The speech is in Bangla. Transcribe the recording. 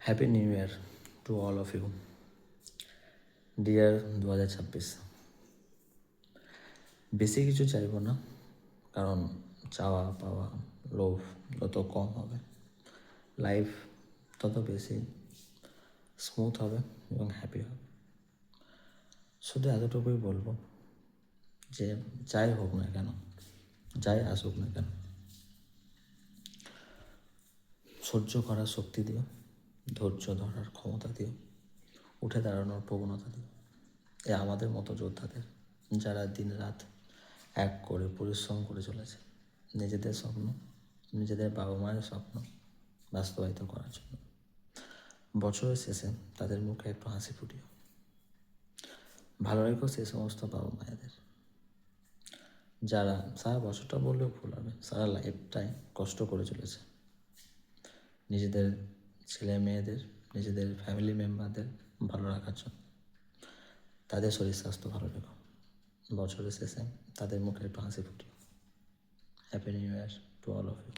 Happy new year to all of you dear 2026। বেশি কিছু চাইবো না, কারণ চাওয়া পাওয়া লোভ যত কম হবে লাইফ তত বেশি স্মুথ হবে এবং হ্যাপি হবে। শুধু এতটুকুই বলবো যে যাই হোক না কেন, যাই আসুক না কেন, সহ্য করার শক্তি দিও, ধৈর্য ধরার ক্ষমতা দিও, উঠে দাঁড়ানোর প্রবণতা দিও। আমাদের মতো যোদ্ধাদের, যারা দিন রাত এক করে পরিশ্রম করে চলেছে নিজেদের স্বপ্ন, নিজেদের বাবা মায়ের স্বপ্ন বাস্তবায়িত করার জন্য। বছরের শেষে তাদের মুখে একটু হাসি ফুটিও। ভালো রেখো সেই সমস্ত বাবা মায়েদের, যারা সারা বছরটা বললেও ভুল হবে, সারা লাইফটাই কষ্ট করে চলেছে নিজেদের ছেলে মেয়েদের, নিজেদের ফ্যামিলি মেম্বারদের ভালো রাখার জন্য। তাদের শরীর স্বাস্থ্য ভালো রেখো। বছরের শেষে তাদের মুখে একটু হাসি ফুটিও। Happy new year to all of you.